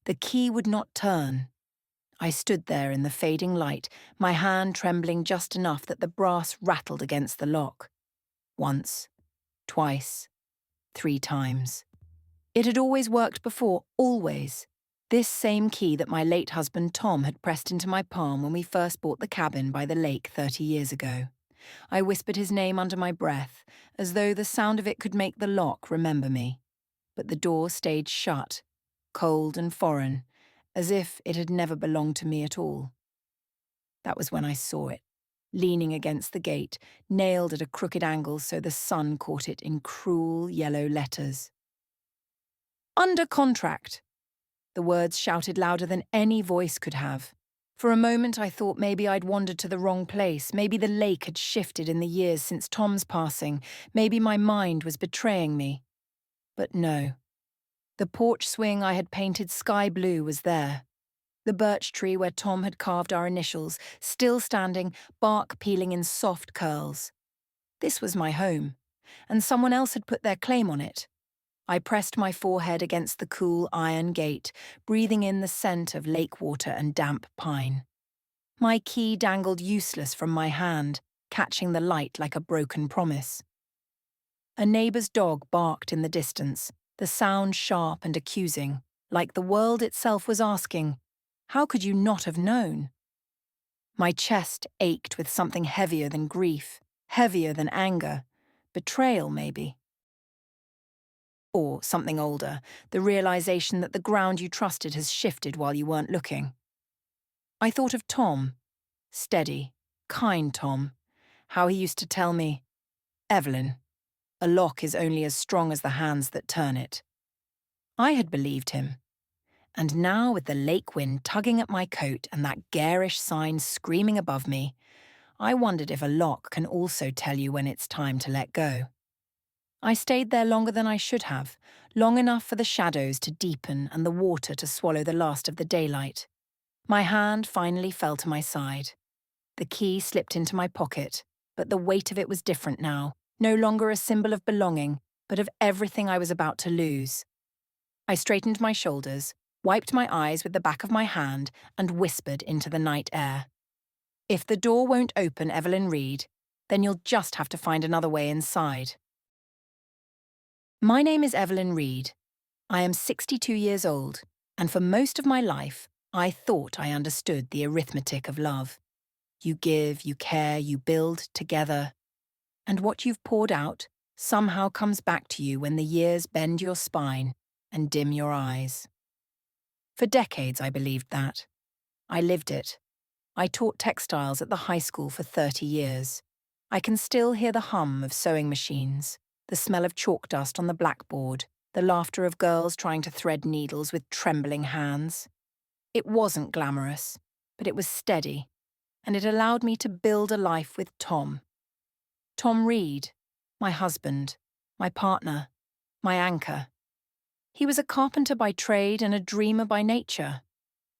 The key would not turn. I stood there in the fading light, my hand trembling just enough that the brass rattled against the lock. Once, twice, 3 times. It had always worked before, always. This same key that my late husband Tom had pressed into my palm when we first bought the cabin by the lake 30 years ago. I whispered his name under my breath, as though the sound of it could make the lock remember me. But the door stayed shut, cold and foreign, as if it had never belonged to me at all. That was when I saw it, leaning against the gate, nailed at a crooked angle so the sun caught it in cruel yellow letters. Under contract! The words shouted louder than any voice could have. For a moment I thought maybe I'd wandered to the wrong place, maybe the lake had shifted in the years since Tom's passing, maybe my mind was betraying me. But no. The porch swing I had painted sky blue was there. The birch tree where Tom had carved our initials, still standing, bark peeling in soft curls. This was my home, and someone else had put their claim on it. I pressed my forehead against the cool iron gate, breathing in the scent of lake water and damp pine. My key dangled useless from my hand, catching the light like a broken promise. A neighbour's dog barked in the distance, the sound sharp and accusing, like the world itself was asking, "How could you not have known?" My chest ached with something heavier than grief, heavier than anger, betrayal maybe. Or something older, the realization that the ground you trusted has shifted while you weren't looking. I thought of Tom, steady, kind Tom, how he used to tell me, "Evelyn, a lock is only as strong as the hands that turn it." I had believed him. And now, with the lake wind tugging at my coat and that garish sign screaming above me, I wondered if a lock can also tell you when it's time to let go. I stayed there longer than I should have, long enough for the shadows to deepen and the water to swallow the last of the daylight. My hand finally fell to my side. The key slipped into my pocket, but the weight of it was different now, no longer a symbol of belonging, but of everything I was about to lose. I straightened my shoulders, wiped my eyes with the back of my hand, and whispered into the night air. "If the door won't open, Evelyn Reed, then you'll just have to find another way inside." My name is Evelyn Reed. I am 62 years old, and for most of my life, I thought I understood the arithmetic of love. You give, you care, you build together. And what you've poured out somehow comes back to you when the years bend your spine and dim your eyes. For decades I believed that. I lived it. I taught textiles at the high school for 30 years. I can still hear the hum of sewing machines, the smell of chalk dust on the blackboard, the laughter of girls trying to thread needles with trembling hands. It wasn't glamorous, but it was steady, and it allowed me to build a life with Tom. Tom Reed, my husband, my partner, my anchor. He was a carpenter by trade and a dreamer by nature.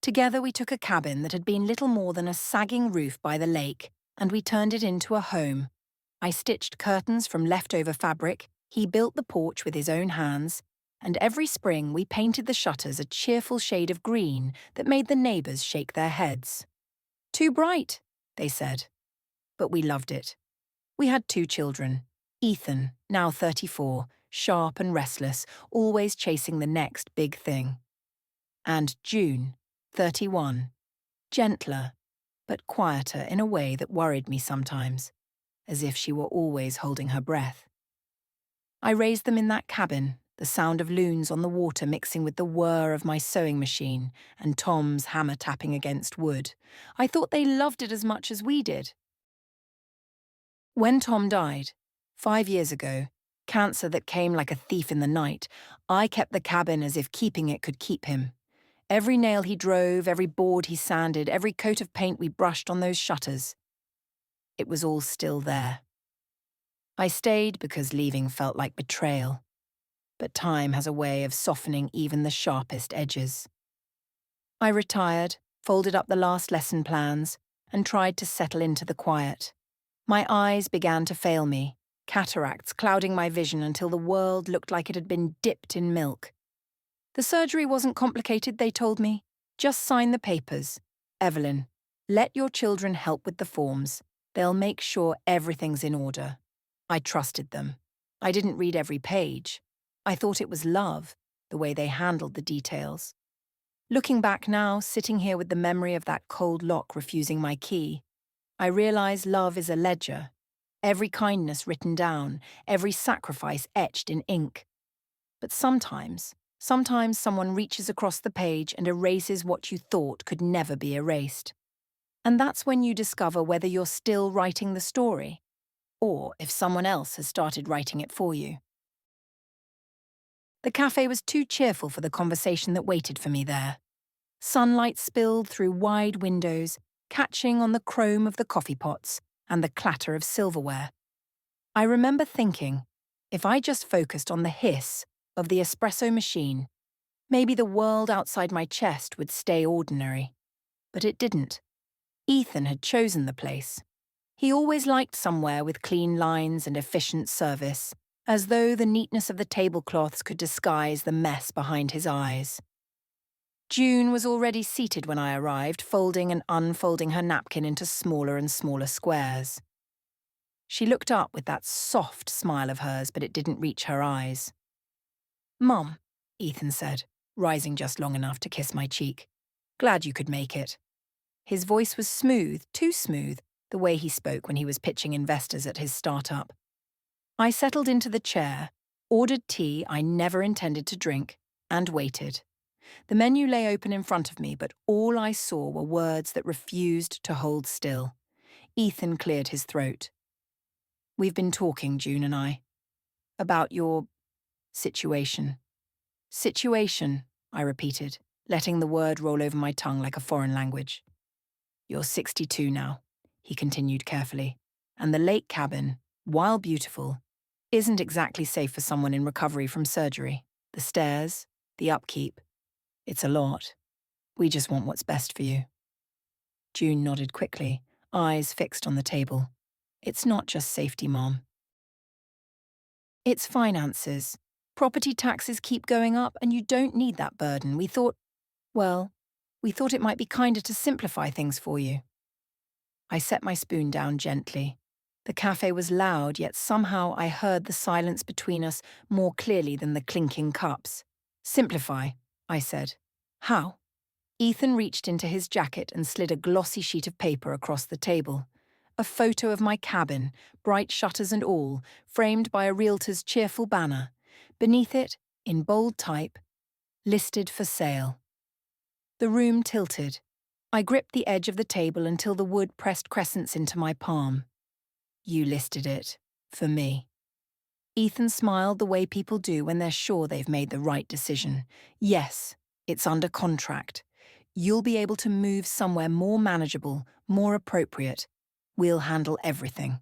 Together we took a cabin that had been little more than a sagging roof by the lake, and we turned it into a home. I stitched curtains from leftover fabric, he built the porch with his own hands, and every spring we painted the shutters a cheerful shade of green that made the neighbours shake their heads. "Too bright," they said. But we loved it. We had 2 children, Ethan, now 34, sharp and restless, always chasing the next big thing. And June, 31, gentler, but quieter in a way that worried me sometimes, as if she were always holding her breath. I raised them in that cabin, the sound of loons on the water mixing with the whir of my sewing machine and Tom's hammer tapping against wood. I thought they loved it as much as we did. When Tom died, 5 years ago, cancer that came like a thief in the night, I kept the cabin as if keeping it could keep him. Every nail he drove, every board he sanded, every coat of paint we brushed on those shutters. It was all still there. I stayed because leaving felt like betrayal. But time has a way of softening even the sharpest edges. I retired, folded up the last lesson plans, and tried to settle into the quiet. My eyes began to fail me, cataracts clouding my vision until the world looked like it had been dipped in milk. The surgery wasn't complicated, they told me. Just sign the papers. Evelyn, let your children help with the forms. They'll make sure everything's in order. I trusted them. I didn't read every page. I thought it was love, the way they handled the details. Looking back now, sitting here with the memory of that cold lock refusing my key, I realize love is a ledger. Every kindness written down, every sacrifice etched in ink. But sometimes someone reaches across the page and erases what you thought could never be erased. And that's when you discover whether you're still writing the story, or if someone else has started writing it for you. The cafe was too cheerful for the conversation that waited for me there. Sunlight spilled through wide windows, catching on the chrome of the coffee pots and the clatter of silverware. I remember thinking, if I just focused on the hiss of the espresso machine, maybe the world outside my chest would stay ordinary. But it didn't. Ethan had chosen the place. He always liked somewhere with clean lines and efficient service, as though the neatness of the tablecloths could disguise the mess behind his eyes. June was already seated when I arrived, folding and unfolding her napkin into smaller and smaller squares. She looked up with that soft smile of hers, but it didn't reach her eyes. "Mum," Ethan said, rising just long enough to kiss my cheek. "Glad you could make it." His voice was smooth, too smooth, the way he spoke when he was pitching investors at his startup. I settled into the chair, ordered tea I never intended to drink, and waited. The menu lay open in front of me, but all I saw were words that refused to hold still. Ethan cleared his throat. "We've been talking, June and I, about your situation." "Situation," I repeated, letting the word roll over my tongue like a foreign language. "You're 62 now," he continued carefully, "and the lake cabin, while beautiful, isn't exactly safe for someone in recovery from surgery. The stairs, the upkeep, it's a lot. We just want what's best for you." June nodded quickly, eyes fixed on the table. "It's not just safety, Mom. It's finances. Property taxes keep going up, and you don't need that burden. We thought it might be kinder to simplify things for you." I set my spoon down gently. The cafe was loud, yet somehow I heard the silence between us more clearly than the clinking cups. "Simplify," I said. "How?" Ethan reached into his jacket and slid a glossy sheet of paper across the table. A photo of my cabin, bright shutters and all, framed by a realtor's cheerful banner. Beneath it, in bold type, "Listed for sale." The room tilted. I gripped the edge of the table until the wood pressed crescents into my palm. "You listed it. For me." Ethan smiled the way people do when they're sure they've made the right decision. "Yes, it's under contract. You'll be able to move somewhere more manageable, more appropriate. We'll handle everything."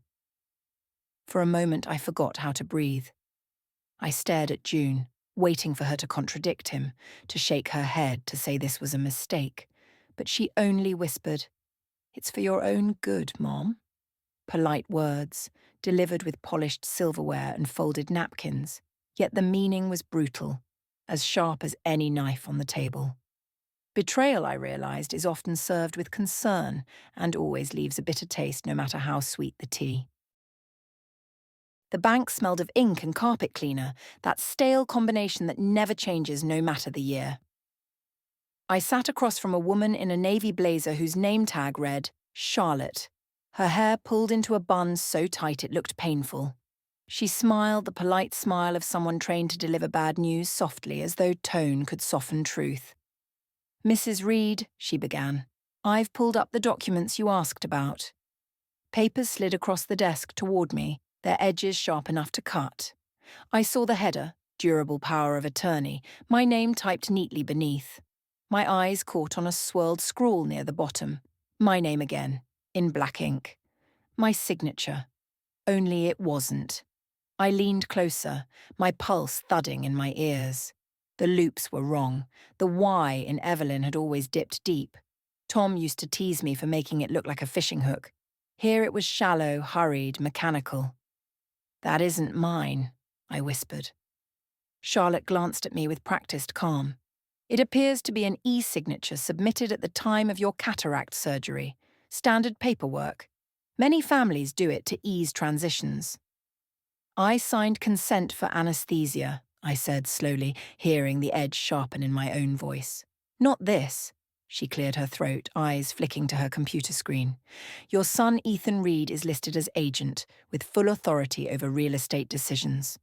For a moment, I forgot how to breathe. I stared at June, waiting for her to contradict him, to shake her head, to say this was a mistake. But she only whispered, "It's for your own good, Mom." Polite words, delivered with polished silverware and folded napkins, yet the meaning was brutal, as sharp as any knife on the table. Betrayal, I realized, is often served with concern and always leaves a bitter taste no matter how sweet the tea. The bank smelled of ink and carpet cleaner, that stale combination that never changes no matter the year. I sat across from a woman in a navy blazer whose name tag read, Charlotte. Her hair pulled into a bun so tight it looked painful. She smiled the polite smile of someone trained to deliver bad news softly, as though tone could soften truth. "Mrs. Reed," she began, "I've pulled up the documents you asked about." Papers slid across the desk toward me, their edges sharp enough to cut. I saw the header, Durable Power of Attorney, my name typed neatly beneath. My eyes caught on a swirled scrawl near the bottom. My name again, in black ink. My signature. Only it wasn't. I leaned closer, my pulse thudding in my ears. The loops were wrong. The Y in Evelyn had always dipped deep. Tom used to tease me for making it look like a fishing hook. Here it was shallow, hurried, mechanical. "That isn't mine," I whispered. Charlotte glanced at me with practiced calm. It appears to be an e-signature submitted at the time of your cataract surgery. Standard paperwork. Many families do it to ease transitions. I signed consent for anesthesia, I said slowly, hearing the edge sharpen in my own voice. Not this. She cleared her throat, eyes flicking to her computer screen. Your son Ethan Reed is listed as agent, with full authority over real estate decisions.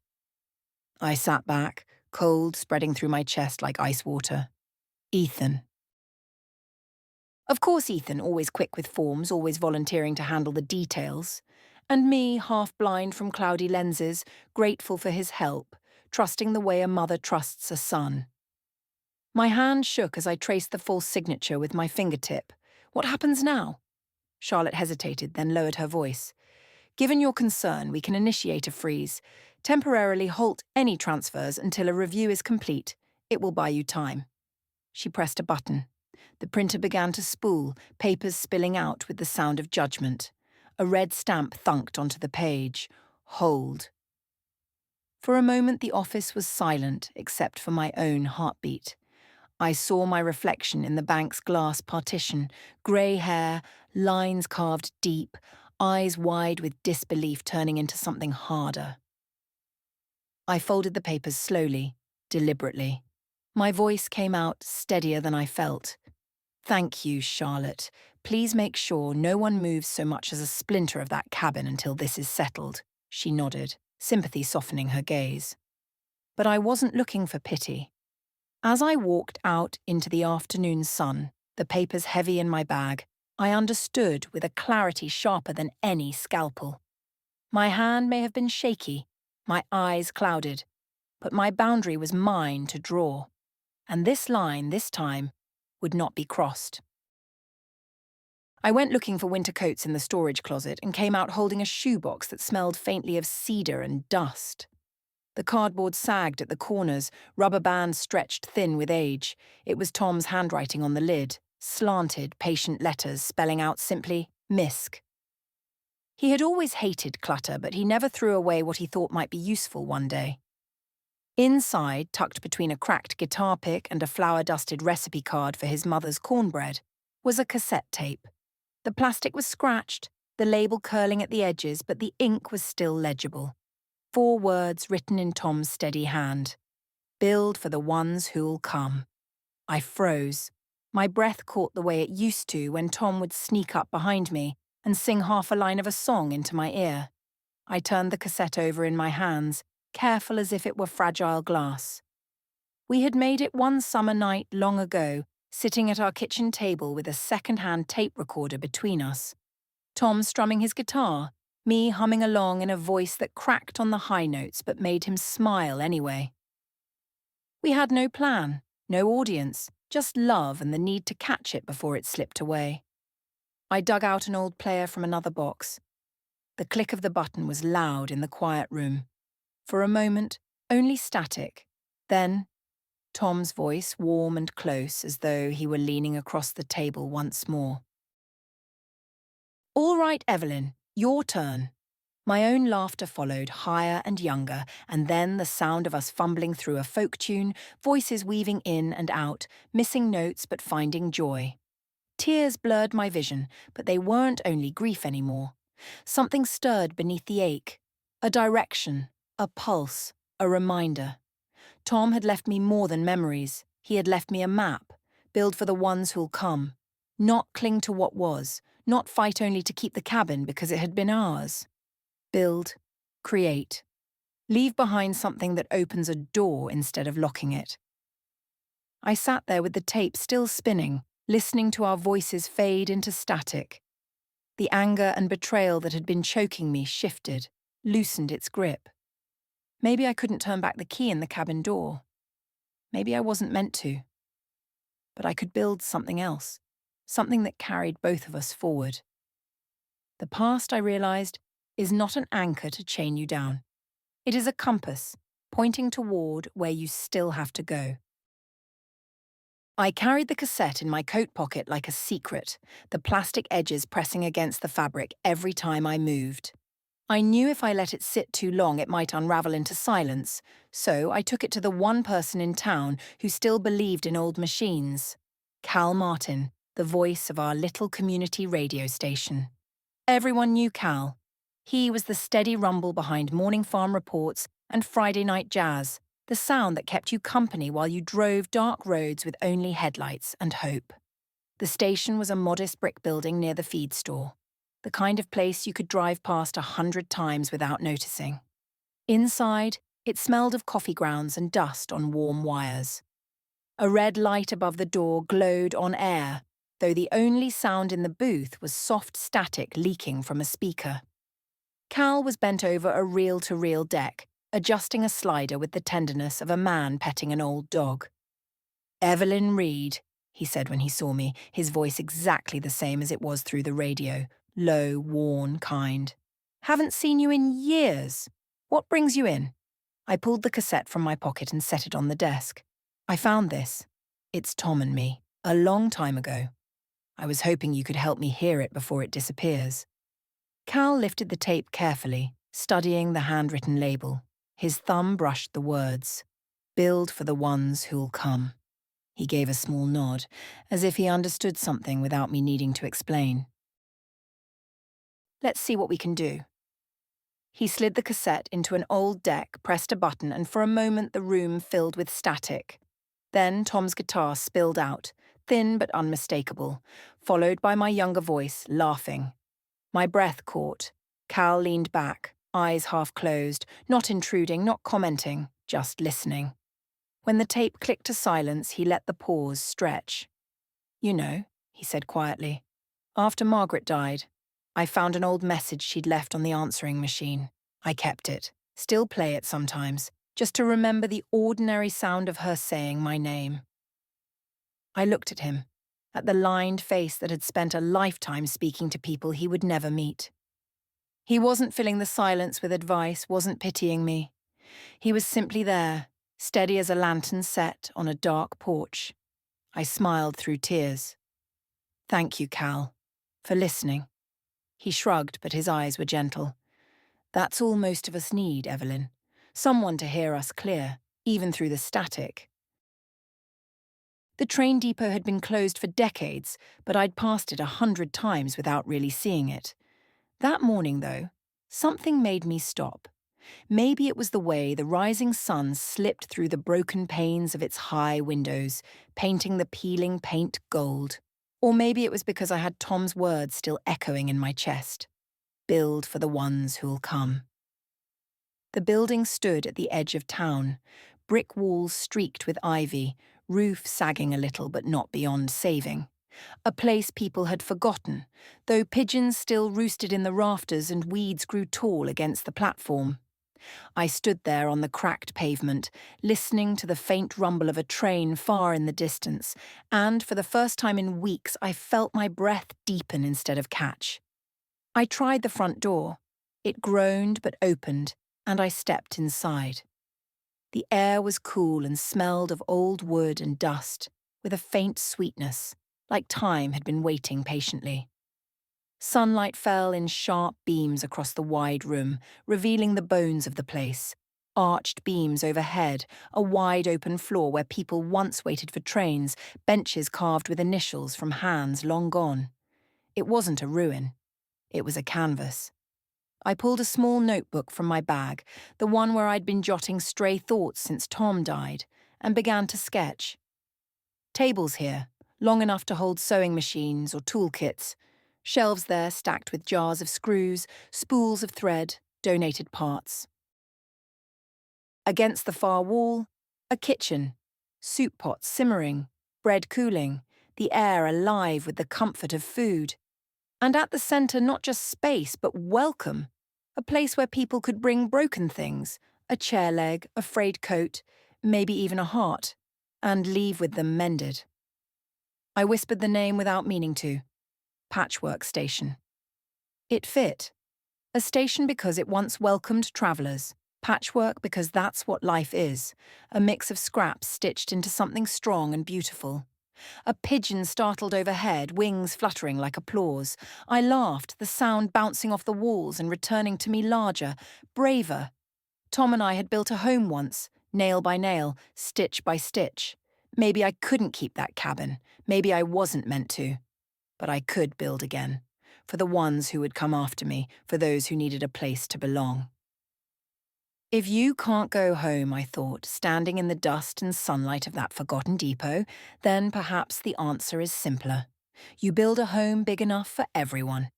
I sat back, cold spreading through my chest like ice water. Ethan. Of course Ethan, always quick with forms, always volunteering to handle the details. And me, half blind from cloudy lenses, grateful for his help, trusting the way a mother trusts a son. My hand shook as I traced the false signature with my fingertip. What happens now? Charlotte hesitated, then lowered her voice. Given your concern, we can initiate a freeze. Temporarily halt any transfers until a review is complete. It will buy you time. She pressed a button. The printer began to spool, papers spilling out with the sound of judgment. A red stamp thunked onto the page. Hold. For a moment the office was silent, except for my own heartbeat. I saw my reflection in the bank's glass partition, grey hair, lines carved deep, eyes wide with disbelief turning into something harder. I folded the papers slowly, deliberately. My voice came out steadier than I felt. Thank you, Charlotte. Please make sure no one moves so much as a splinter of that cabin until this is settled. She nodded, sympathy softening her gaze. But I wasn't looking for pity. As I walked out into the afternoon sun, the papers heavy in my bag, I understood with a clarity sharper than any scalpel. My hand may have been shaky, my eyes clouded, but my boundary was mine to draw. And this line, this time, would not be crossed. I went looking for winter coats in the storage closet and came out holding a shoebox that smelled faintly of cedar and dust. The cardboard sagged at the corners, rubber bands stretched thin with age. It was Tom's handwriting on the lid, slanted, patient letters spelling out simply, MISC. He had always hated clutter, but he never threw away what he thought might be useful one day. Inside, tucked between a cracked guitar pick and a flour-dusted recipe card for his mother's cornbread, was a cassette tape. The plastic was scratched, the label curling at the edges, but the ink was still legible. 4 words written in Tom's steady hand. Build for the ones who'll come. I froze. My breath caught the way it used to when Tom would sneak up behind me and sing half a line of a song into my ear. I turned the cassette over in my hands, careful as if it were fragile glass. We had made it one summer night long ago, sitting at our kitchen table with a second-hand tape recorder between us. Tom strumming his guitar, me humming along in a voice that cracked on the high notes but made him smile anyway. We had no plan, no audience, just love and the need to catch it before it slipped away. I dug out an old player from another box. The click of the button was loud in the quiet room. For a moment, only static. Then, Tom's voice, warm and close, as though he were leaning across the table once more. All right, Evelyn, your turn. My own laughter followed, higher and younger, and then the sound of us fumbling through a folk tune, voices weaving in and out, missing notes but finding joy. Tears blurred my vision, but they weren't only grief anymore. Something stirred beneath the ache. A direction, a pulse, a reminder. Tom had left me more than memories. He had left me a map, build for the ones who'll come. Not cling to what was, not fight only to keep the cabin because it had been ours. Build, create. Leave behind something that opens a door instead of locking it. I sat there with the tape still spinning, listening to our voices fade into static. The anger and betrayal that had been choking me shifted, loosened its grip. Maybe I couldn't turn back the key in the cabin door. Maybe I wasn't meant to. But I could build something else, something that carried both of us forward. The past, I realized, is not an anchor to chain you down. It is a compass, pointing toward where you still have to go. I carried the cassette in my coat pocket like a secret, the plastic edges pressing against the fabric every time I moved. I knew if I let it sit too long it might unravel into silence, so I took it to the one person in town who still believed in old machines. Cal Martin, the voice of our little community radio station. Everyone knew Cal. He was the steady rumble behind morning farm reports and Friday night jazz, the sound that kept you company while you drove dark roads with only headlights and hope. The station was a modest brick building near the feed store, the kind of place you could drive past 100 times without noticing. Inside, it smelled of coffee grounds and dust on warm wires. A red light above the door glowed on air, though the only sound in the booth was soft static leaking from a speaker. Cal was bent over a reel-to-reel deck, adjusting a slider with the tenderness of a man petting an old dog. "Evelyn Reed," he said when he saw me, his voice exactly the same as it was through the radio, low, worn, kind. "Haven't seen you in years. What brings you in?" I pulled the cassette from my pocket and set it on the desk. "I found this. It's Tom and me, a long time ago. I was hoping you could help me hear it before it disappears." Cal lifted the tape carefully, studying the handwritten label. His thumb brushed the words, "Build for the ones who'll come." He gave a small nod, as if he understood something without me needing to explain. "Let's see what we can do." He slid the cassette into an old deck, pressed a button, and for a moment the room filled with static. Then Tom's guitar spilled out, thin but unmistakable, followed by my younger voice, laughing. My breath caught. Cal leaned back, eyes half closed, not intruding, not commenting, just listening. When the tape clicked to silence, he let the pause stretch. "You know," he said quietly, "after Margaret died, I found an old message she'd left on the answering machine. I kept it, still play it sometimes, just to remember the ordinary sound of her saying my name." I looked at him, at the lined face that had spent a lifetime speaking to people he would never meet. He wasn't filling the silence with advice, wasn't pitying me. He was simply there, steady as a lantern set on a dark porch. I smiled through tears. "Thank you, Cal, for listening." He shrugged, but his eyes were gentle. "That's all most of us need, Evelyn. Someone to hear us clear, even through the static." The train depot had been closed for decades, but I'd passed it 100 times without really seeing it. That morning, though, something made me stop. Maybe it was the way the rising sun slipped through the broken panes of its high windows, painting the peeling paint gold. Or maybe it was because I had Tom's words still echoing in my chest. "Build for the ones who'll come." The building stood at the edge of town, brick walls streaked with ivy, roof sagging a little but not beyond saving. A place people had forgotten, though pigeons still roosted in the rafters and weeds grew tall against the platform. I stood there on the cracked pavement, listening to the faint rumble of a train far in the distance, and for the first time in weeks I felt my breath deepen instead of catch. I tried the front door. It groaned but opened, and I stepped inside. The air was cool and smelled of old wood and dust, with a faint sweetness, like time had been waiting patiently. Sunlight fell in sharp beams across the wide room, revealing the bones of the place. Arched beams overhead, a wide-open floor where people once waited for trains, benches carved with initials from hands long gone. It wasn't a ruin. It was a canvas. I pulled a small notebook from my bag, the one where I'd been jotting stray thoughts since Tom died, and began to sketch. Tables here, long enough to hold sewing machines or toolkits. Shelves there stacked with jars of screws, spools of thread, donated parts. Against the far wall, a kitchen. Soup pots simmering, bread cooling, the air alive with the comfort of food. And at the centre, not just space, but welcome. A place where people could bring broken things, a chair leg, a frayed coat, maybe even a heart, and leave with them mended. I whispered the name without meaning to. Patchwork Station. It fit. A station because it once welcomed travellers. Patchwork because that's what life is, a mix of scraps stitched into something strong and beautiful. A pigeon startled overhead, wings fluttering like applause. I laughed, the sound bouncing off the walls and returning to me larger, braver. Tom and I had built a home once, nail by nail, stitch by stitch. Maybe I couldn't keep that cabin. Maybe I wasn't meant to. But I could build again. For the ones who would come after me, for those who needed a place to belong. If you can't go home, I thought, standing in the dust and sunlight of that forgotten depot, then perhaps the answer is simpler. You build a home big enough for everyone.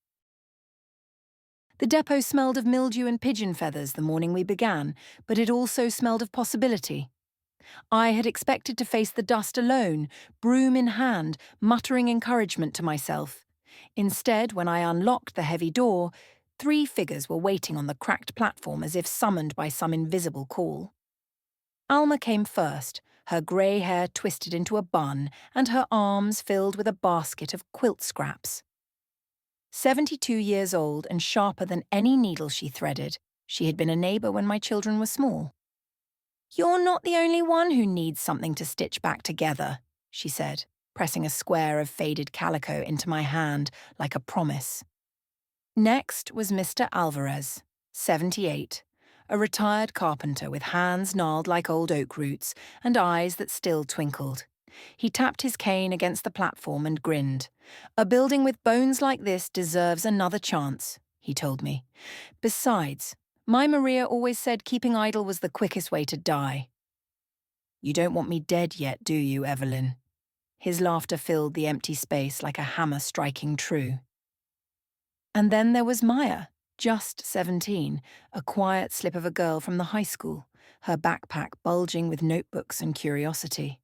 The depot smelled of mildew and pigeon feathers the morning we began, but it also smelled of possibility. I had expected to face the dust alone, broom in hand, muttering encouragement to myself. Instead, when I unlocked the heavy door, 3 figures were waiting on the cracked platform as if summoned by some invisible call. Alma came first, her grey hair twisted into a bun and her arms filled with a basket of quilt scraps. 72 years old and sharper than any needle she threaded, she had been a neighbour when my children were small. "You're not the only one who needs something to stitch back together," she said, pressing a square of faded calico into my hand like a promise. Next was Mr. Alvarez, 78, a retired carpenter with hands gnarled like old oak roots and eyes that still twinkled. He tapped his cane against the platform and grinned. "A building with bones like this deserves another chance," he told me. "Besides, my Maria always said keeping idle was the quickest way to die." "You don't want me dead yet, do you, Evelyn?" His laughter filled the empty space like a hammer striking true. And then there was Maya, just 17, a quiet slip of a girl from the high school, her backpack bulging with notebooks and curiosity.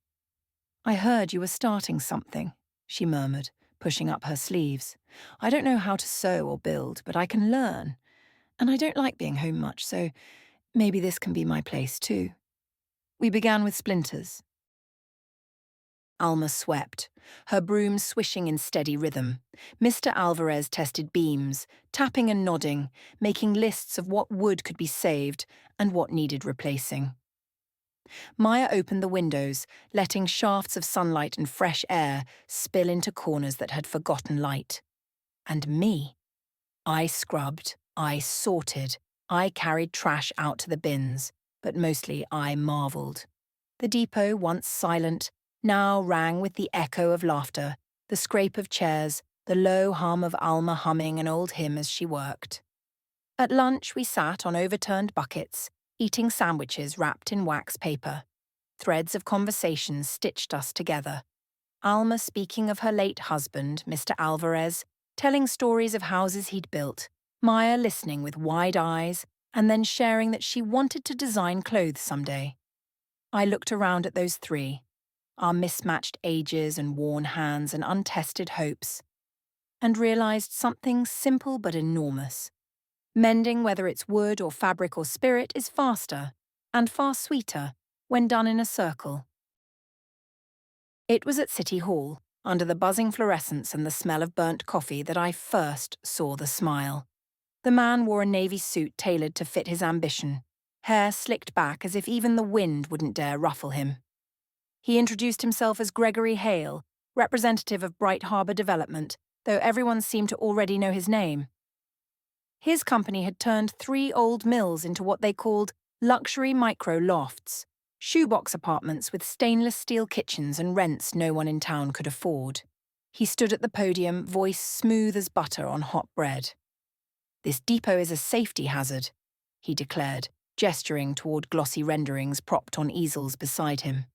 "I heard you were starting something," she murmured, pushing up her sleeves. "I don't know how to sew or build, but I can learn. And I don't like being home much, so maybe this can be my place too." We began with splinters. Alma swept, her broom swishing in steady rhythm. Mr. Alvarez tested beams, tapping and nodding, making lists of what wood could be saved and what needed replacing. Maya opened the windows, letting shafts of sunlight and fresh air spill into corners that had forgotten light. And me. I scrubbed, I sorted, I carried trash out to the bins, but mostly I marvelled. The depot, once silent, now rang with the echo of laughter, the scrape of chairs, the low hum of Alma humming an old hymn as she worked. At lunch we sat on overturned buckets, eating sandwiches wrapped in wax paper. Threads of conversation stitched us together. Alma speaking of her late husband, Mr. Alvarez, telling stories of houses he'd built, Maya listening with wide eyes, and then sharing that she wanted to design clothes someday. I looked around at those 3, our mismatched ages and worn hands and untested hopes, and realized something simple but enormous. Mending, whether it's wood or fabric or spirit, is faster, and far sweeter, when done in a circle. It was at City Hall, under the buzzing fluorescence and the smell of burnt coffee, that I first saw the smile. The man wore a navy suit tailored to fit his ambition, hair slicked back as if even the wind wouldn't dare ruffle him. He introduced himself as Gregory Hale, representative of Bright Harbour Development, though everyone seemed to already know his name. His company had turned 3 old mills into what they called luxury micro-lofts, shoebox apartments with stainless steel kitchens and rents no one in town could afford. He stood at the podium, voice smooth as butter on hot bread. "This depot is a safety hazard," he declared, gesturing toward glossy renderings propped on easels beside him.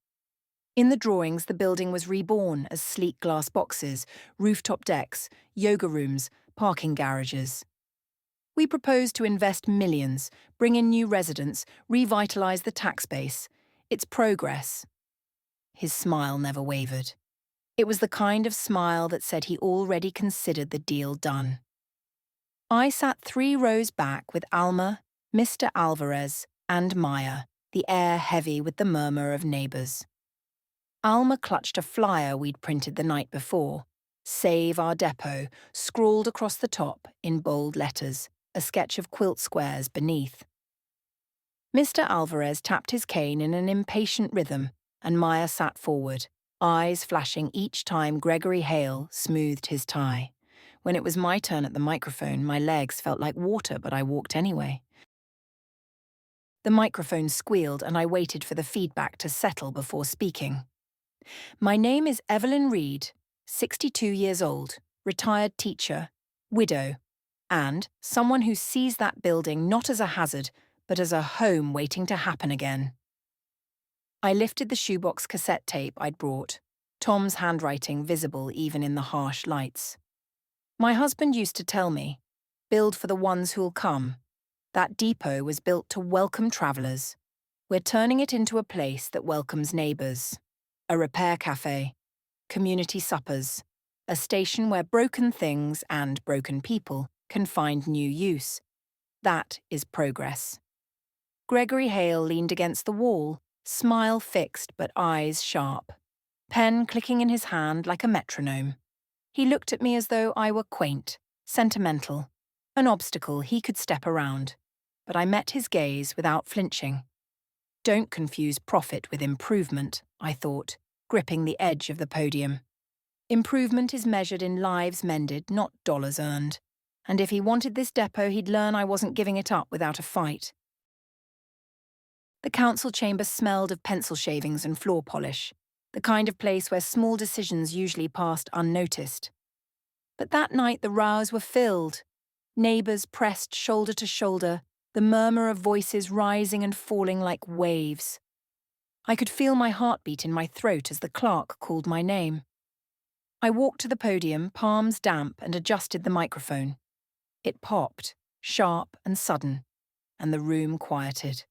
In the drawings, the building was reborn as sleek glass boxes, rooftop decks, yoga rooms, parking garages. "We propose to invest millions, bring in new residents, revitalise the tax base. It's progress." His smile never wavered. It was the kind of smile that said he already considered the deal done. I sat 3 rows back with Alma, Mr. Alvarez, and Maya, the air heavy with the murmur of neighbours. Alma clutched a flyer we'd printed the night before, "Save Our Depot," scrawled across the top in bold letters, a sketch of quilt squares beneath. Mr. Alvarez tapped his cane in an impatient rhythm, and Maya sat forward, eyes flashing each time Gregory Hale smoothed his tie. When it was my turn at the microphone, my legs felt like water, but I walked anyway. The microphone squealed and I waited for the feedback to settle before speaking. My name is Evelyn Reed, 62 years old, retired teacher, widow, and someone who sees that building not as a hazard, but as a home waiting to happen again. I lifted the shoebox cassette tape I'd brought, Tom's handwriting visible even in the harsh lights. My husband used to tell me, build for the ones who'll come. That depot was built to welcome travellers. We're turning it into a place that welcomes neighbours. A repair cafe, community suppers, a station where broken things and broken people can find new use. That is progress. Gregory Hale leaned against the wall, smile fixed but eyes sharp, pen clicking in his hand like a metronome. He looked at me as though I were quaint, sentimental, an obstacle he could step around. But I met his gaze without flinching. Don't confuse profit with improvement, I thought, gripping the edge of the podium. Improvement is measured in lives mended, not dollars earned. And if he wanted this depot, he'd learn I wasn't giving it up without a fight. The council chamber smelled of pencil shavings and floor polish, the kind of place where small decisions usually passed unnoticed. But that night the rows were filled. Neighbours pressed shoulder to shoulder, the murmur of voices rising and falling like waves. I could feel my heartbeat in my throat as the clerk called my name. I walked to the podium, palms damp, and adjusted the microphone. It popped, sharp and sudden, and the room quieted.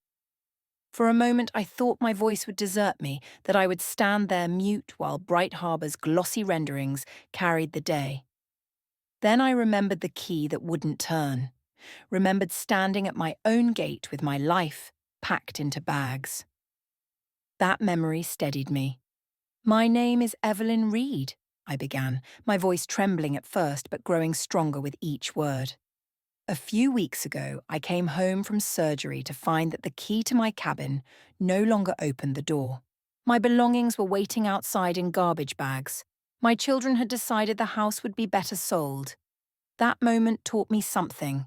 For a moment I thought my voice would desert me, that I would stand there mute while Bright Harbour's glossy renderings carried the day. Then I remembered the key that wouldn't turn, remembered standing at my own gate with my life packed into bags. That memory steadied me. My name is Evelyn Reed, I began, my voice trembling at first but growing stronger with each word. A few weeks ago, I came home from surgery to find that the key to my cabin no longer opened the door. My belongings were waiting outside in garbage bags. My children had decided the house would be better sold. That moment taught me something.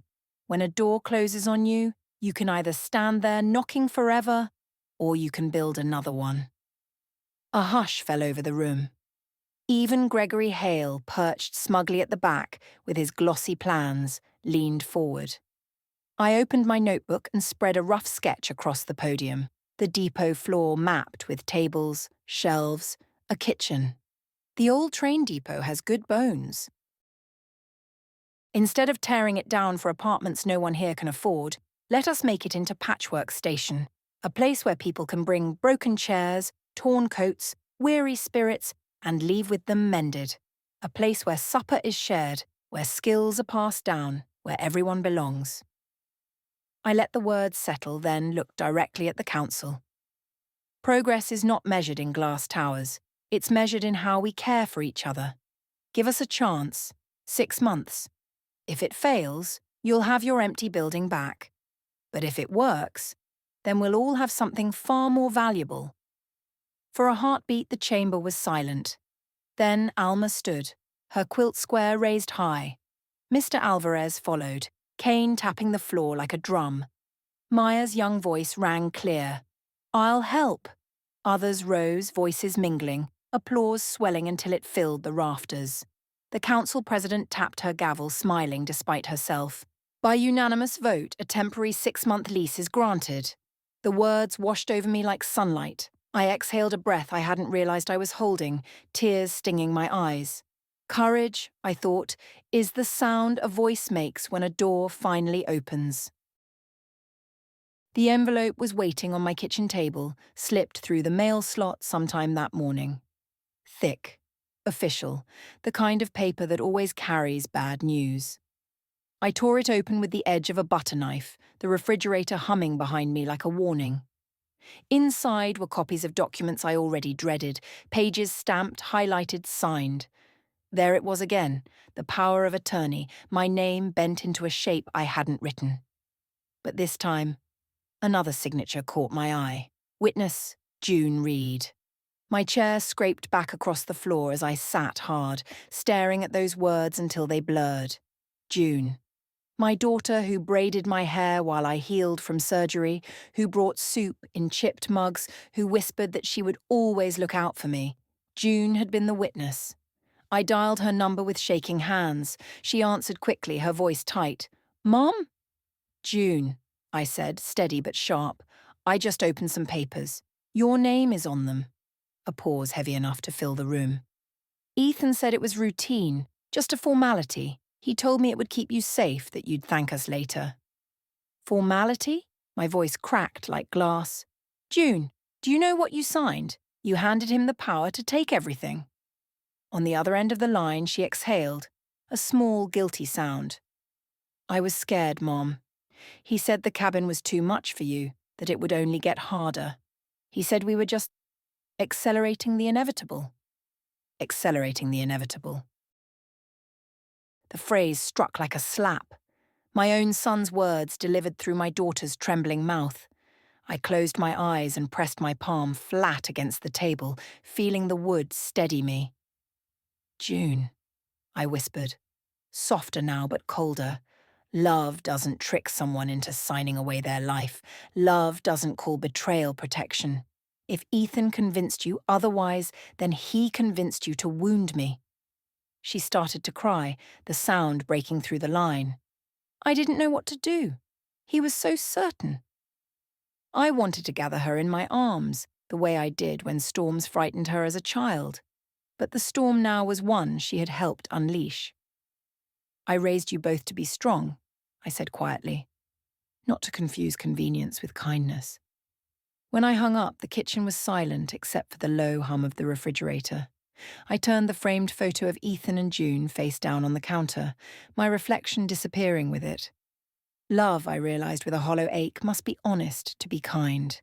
When a door closes on you, you can either stand there knocking forever, or you can build another one. A hush fell over the room. Even Gregory Hale, perched smugly at the back with his glossy plans, leaned forward. I opened my notebook and spread a rough sketch across the podium, the depot floor mapped with tables, shelves, a kitchen. The old train depot has good bones. Instead of tearing it down for apartments no one here can afford, let us make it into Patchwork Station, a place where people can bring broken chairs, torn coats, weary spirits, and leave with them mended. A place where supper is shared, where skills are passed down, where everyone belongs. I let the words settle, then looked directly at the council. Progress is not measured in glass towers. It's measured in how we care for each other. Give us a chance. 6 months. If it fails, you'll have your empty building back. But if it works, then we'll all have something far more valuable. For a heartbeat, the chamber was silent. Then Alma stood, her quilt square raised high. Mr. Alvarez followed, cane tapping the floor like a drum. Maya's young voice rang clear. I'll help. Others rose, voices mingling, applause swelling until it filled the rafters. The council president tapped her gavel, smiling despite herself. By unanimous vote, a temporary 6-month lease is granted. The words washed over me like sunlight. I exhaled a breath I hadn't realized I was holding, tears stinging my eyes. Courage, I thought, is the sound a voice makes when a door finally opens. The envelope was waiting on my kitchen table, slipped through the mail slot sometime that morning. Thick, official, the kind of paper that always carries bad news. I tore it open with the edge of a butter knife, the refrigerator humming behind me like a warning. Inside were copies of documents I already dreaded, pages stamped, highlighted, signed. There it was again, the power of attorney, my name bent into a shape I hadn't written. But this time, another signature caught my eye. Witness, June Reed. My chair scraped back across the floor as I sat hard, staring at those words until they blurred. June. My daughter who braided my hair while I healed from surgery, who brought soup in chipped mugs, who whispered that she would always look out for me. June had been the witness. I dialed her number with shaking hands. She answered quickly, her voice tight. "Mom?" "June," I said, steady but sharp. "I just opened some papers. Your name is on them." A pause heavy enough to fill the room. "Ethan said it was routine, just a formality. He told me it would keep you safe, that you'd thank us later." "Formality?" My voice cracked like glass. "June, do you know what you signed? You handed him the power to take everything." On the other end of the line, she exhaled, a small, guilty sound. "I was scared, Mom. He said the cabin was too much for you, that it would only get harder. He said we were just accelerating the inevitable." Accelerating the inevitable. The phrase struck like a slap. My own son's words delivered through my daughter's trembling mouth. I closed my eyes and pressed my palm flat against the table, feeling the wood steady me. "June," I whispered, softer now but colder. "Love doesn't trick someone into signing away their life. Love doesn't call betrayal protection. If Ethan convinced you otherwise, then he convinced you to wound me." She started to cry, the sound breaking through the line. I didn't know what to do. He was so certain. I wanted to gather her in my arms, the way I did when storms frightened her as a child. But the storm now was one she had helped unleash. "I raised you both to be strong," I said quietly, not to confuse convenience with kindness. When I hung up, the kitchen was silent except for the low hum of the refrigerator. I turned the framed photo of Ethan and June face down on the counter, my reflection disappearing with it. Love, I realized with a hollow ache, must be honest to be kind.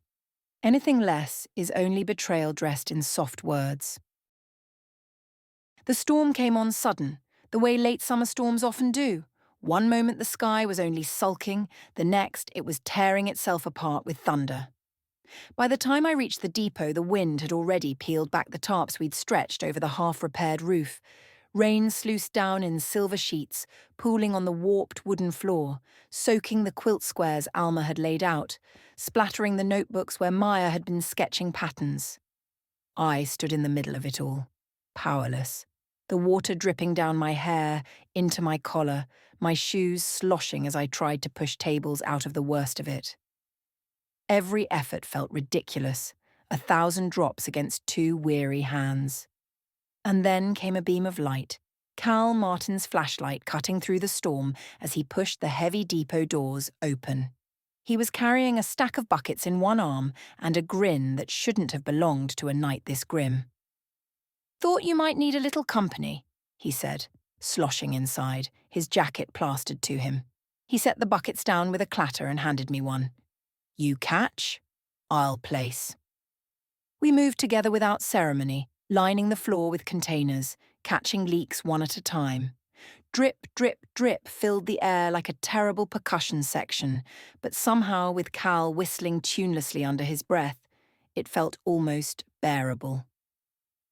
Anything less is only betrayal dressed in soft words. The storm came on sudden, the way late summer storms often do. One moment the sky was only sulking, the next it was tearing itself apart with thunder. By the time I reached the depot, the wind had already peeled back the tarps we'd stretched over the half-repaired roof. Rain sluiced down in silver sheets, pooling on the warped wooden floor, soaking the quilt squares Alma had laid out, splattering the notebooks where Maya had been sketching patterns. I stood in the middle of it all, powerless, the water dripping down my hair, into my collar, my shoes sloshing as I tried to push tables out of the worst of it. Every effort felt ridiculous, 1,000 drops against 2 weary hands. And then came a beam of light, Cal Martin's flashlight cutting through the storm as he pushed the heavy depot doors open. He was carrying a stack of buckets in one arm and a grin that shouldn't have belonged to a night this grim. "Thought you might need a little company," he said, sloshing inside, his jacket plastered to him. He set the buckets down with a clatter and handed me one. "You catch, I'll place." We moved together without ceremony, lining the floor with containers, catching leaks one at a time. Drip, drip, drip filled the air like a terrible percussion section, but somehow, with Cal whistling tunelessly under his breath, it felt almost bearable.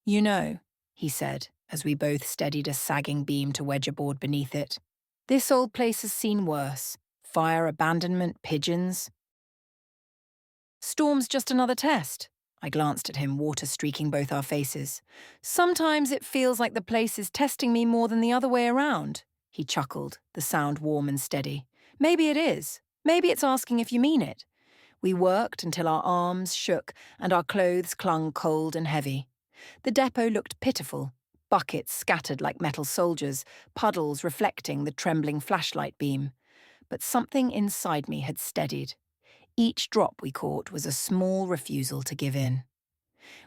"You know," he said, as we both steadied a sagging beam to wedge a board beneath it, "this old place has seen worse. Fire, abandonment, pigeons. Storm's just another test." I glanced at him, water streaking both our faces. "Sometimes it feels like the place is testing me more than the other way around." He chuckled, the sound warm and steady. "Maybe it is. Maybe it's asking if you mean it." We worked until our arms shook and our clothes clung cold and heavy. The depot looked pitiful, buckets scattered like metal soldiers, puddles reflecting the trembling flashlight beam. But something inside me had steadied. Each drop we caught was a small refusal to give in.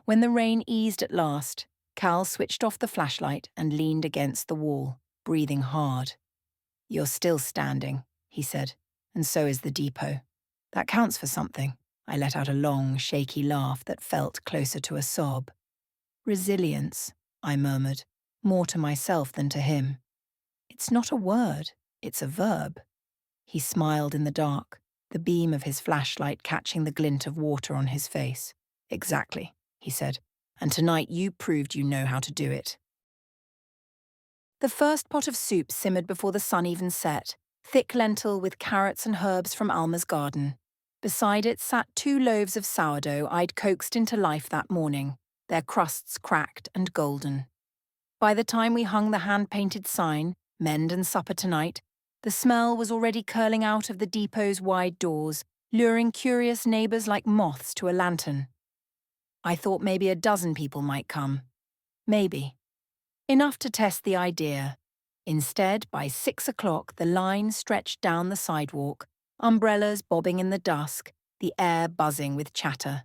When the rain eased at last, Cal switched off the flashlight and leaned against the wall, breathing hard. "You're still standing," he said, "and so is the depot. That counts for something." I let out a long, shaky laugh that felt closer to a sob. "Resilience," I murmured, more to myself than to him. "It's not a word, it's a verb." He smiled in the dark, the beam of his flashlight catching the glint of water on his face. "Exactly," he said, and tonight you proved you know how to do it. The first pot of soup simmered before the sun even set, thick lentil with carrots and herbs from Alma's garden. Beside it sat 2 loaves of sourdough I'd coaxed into life that morning, their crusts cracked and golden. By the time we hung the hand-painted sign, "Mend and supper tonight," the smell was already curling out of the depot's wide doors, luring curious neighbours like moths to a lantern. I thought maybe a dozen people might come. Maybe. Enough to test the idea. Instead, by 6 o'clock, the line stretched down the sidewalk, umbrellas bobbing in the dusk, the air buzzing with chatter.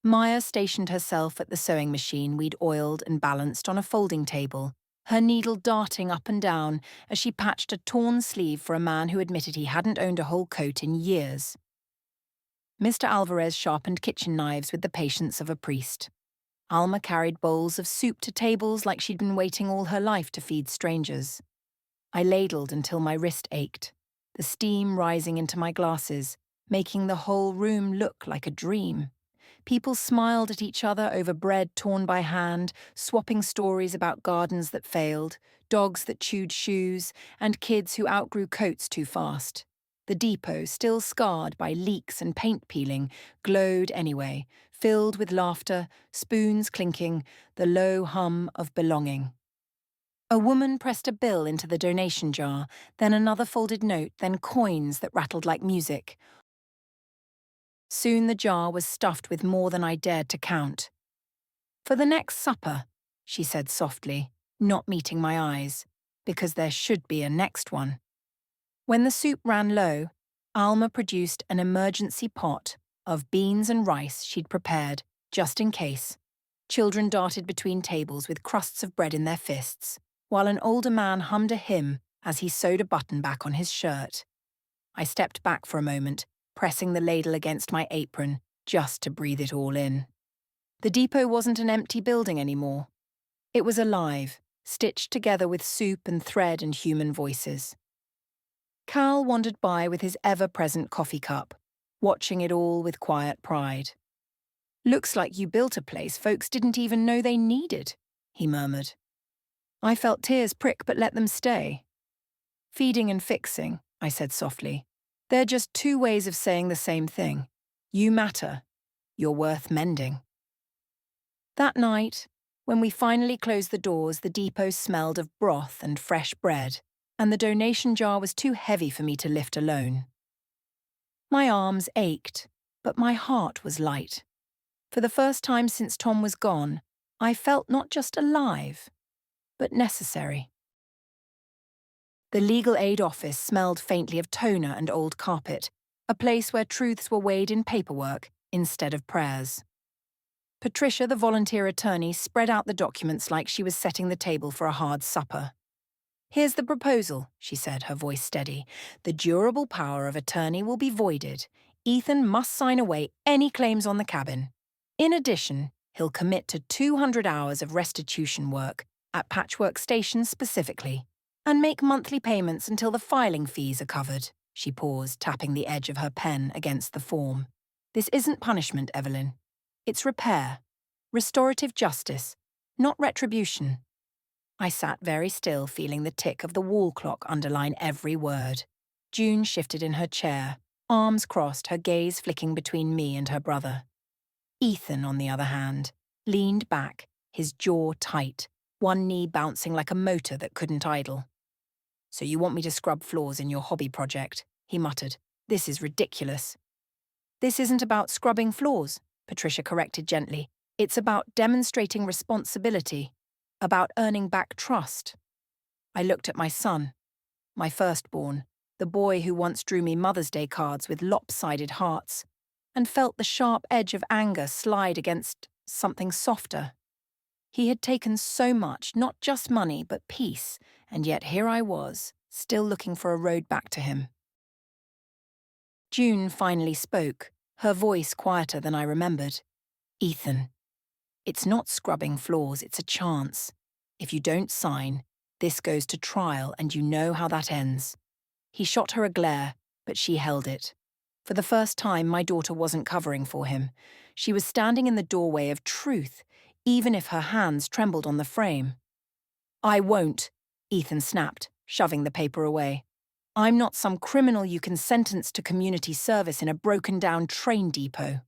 Maya stationed herself at the sewing machine we'd oiled and balanced on a folding table, her needle darting up and down as she patched a torn sleeve for a man who admitted he hadn't owned a whole coat in years. Mr. Alvarez sharpened kitchen knives with the patience of a priest. Alma carried bowls of soup to tables like she'd been waiting all her life to feed strangers. I ladled until my wrist ached, the steam rising into my glasses, making the whole room look like a dream. People smiled at each other over bread torn by hand, swapping stories about gardens that failed, dogs that chewed shoes, and kids who outgrew coats too fast. The depot, still scarred by leaks and paint peeling, glowed anyway, filled with laughter, spoons clinking, the low hum of belonging. A woman pressed a bill into the donation jar, then another folded note, then coins that rattled like music. Soon the jar was stuffed with more than I dared to count. "For the next supper," she said softly, not meeting my eyes, because there should be a next one. When the soup ran low, Alma produced an emergency pot of beans and rice she'd prepared, just in case. Children darted between tables with crusts of bread in their fists, while an older man hummed a hymn as he sewed a button back on his shirt. I stepped back for a moment, pressing the ladle against my apron, just to breathe it all in. The depot wasn't an empty building anymore. It was alive, stitched together with soup and thread and human voices. Cal wandered by with his ever-present coffee cup, watching it all with quiet pride. "Looks like you built a place folks didn't even know they needed," he murmured. I felt tears prick but let them stay. "Feeding and fixing," I said softly. "They're just 2 ways of saying the same thing. You matter. You're worth mending." That night, when we finally closed the doors, the depot smelled of broth and fresh bread, and the donation jar was too heavy for me to lift alone. My arms ached, but my heart was light. For the first time since Tom was gone, I felt not just alive, but necessary. The legal aid office smelled faintly of toner and old carpet, a place where truths were weighed in paperwork instead of prayers. Patricia, the volunteer attorney, spread out the documents like she was setting the table for a hard supper. "Here's the proposal," she said, her voice steady. "The durable power of attorney will be voided. Ethan must sign away any claims on the cabin. In addition, he'll commit to 200 hours of restitution work, at Patchwork Station specifically, and make monthly payments until the filing fees are covered." She paused, tapping the edge of her pen against the form. "This isn't punishment, Evelyn. It's repair. Restorative justice, not retribution." I sat very still, feeling the tick of the wall clock underline every word. June shifted in her chair, arms crossed, her gaze flicking between me and her brother. Ethan, on the other hand, leaned back, his jaw tight, one knee bouncing like a motor that couldn't idle. "So you want me to scrub floors in your hobby project?" he muttered. "This is ridiculous." "This isn't about scrubbing floors," Patricia corrected gently. "It's about demonstrating responsibility, about earning back trust." I looked at my son, my firstborn, the boy who once drew me Mother's Day cards with lopsided hearts, and felt the sharp edge of anger slide against something softer. He had taken so much, not just money, but peace, and yet here I was, still looking for a road back to him. June finally spoke, her voice quieter than I remembered. "Ethan, it's not scrubbing floors, it's a chance. If you don't sign, this goes to trial and you know how that ends." He shot her a glare, but she held it. For the first time, my daughter wasn't covering for him. She was standing in the doorway of truth, even if her hands trembled on the frame. "I won't," Ethan snapped, shoving the paper away. "I'm not some criminal you can sentence to community service in a broken-down train depot."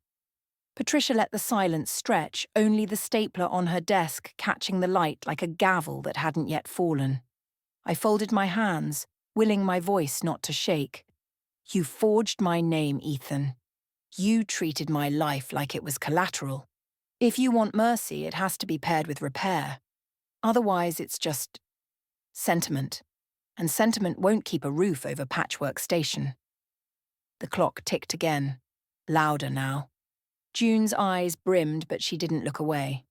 Patricia let the silence stretch, only the stapler on her desk catching the light like a gavel that hadn't yet fallen. I folded my hands, willing my voice not to shake. "You forged my name, Ethan. You treated my life like it was collateral. If you want mercy, it has to be paired with repair. Otherwise, it's just sentiment. And sentiment won't keep a roof over Patchwork Station." The clock ticked again, louder now. June's eyes brimmed, but she didn't look away.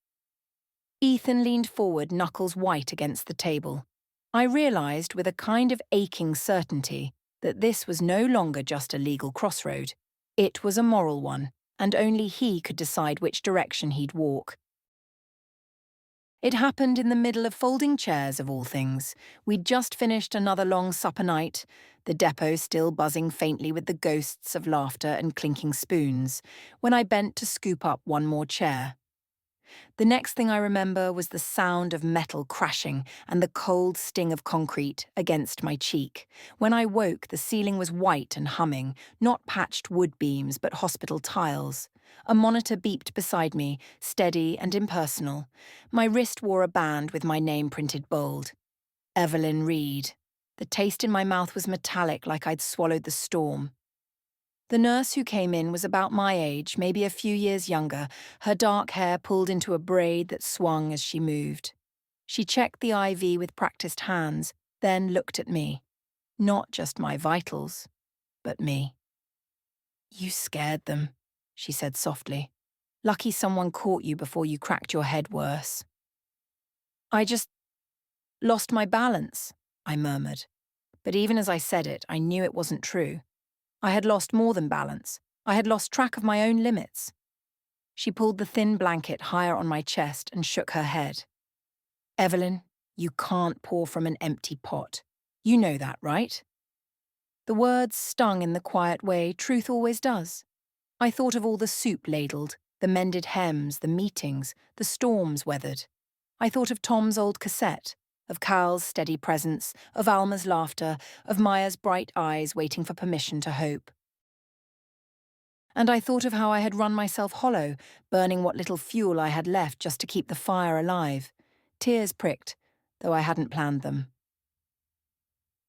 Ethan leaned forward, knuckles white against the table. I realized with a kind of aching certainty that this was no longer just a legal crossroad. It was a moral one, and only he could decide which direction he'd walk. It happened in the middle of folding chairs, of all things. We'd just finished another long supper night, the depot still buzzing faintly with the ghosts of laughter and clinking spoons, when I bent to scoop up one more chair. The next thing I remember was the sound of metal crashing and the cold sting of concrete against my cheek. When I woke, the ceiling was white and humming, not patched wood beams but hospital tiles. A monitor beeped beside me, steady and impersonal. My wrist wore a band with my name printed bold. Evelyn Reed. The taste in my mouth was metallic, like I'd swallowed the storm. The nurse who came in was about my age, maybe a few years younger, her dark hair pulled into a braid that swung as she moved. She checked the IV with practiced hands, then looked at me. Not just my vitals, but me. "You scared them," she said softly. "Lucky someone caught you before you cracked your head worse." "I just lost my balance," I murmured. But even as I said it, I knew it wasn't true. I had lost more than balance. I had lost track of my own limits. She pulled the thin blanket higher on my chest and shook her head. "Evelyn, you can't pour from an empty pot. You know that, right?" The words stung in the quiet way truth always does. I thought of all the soup ladled, the mended hems, the meetings, the storms weathered. I thought of Tom's old cassette, of Cal's steady presence, of Alma's laughter, of Maya's bright eyes waiting for permission to hope. And I thought of how I had run myself hollow, burning what little fuel I had left just to keep the fire alive. Tears pricked, though I hadn't planned them.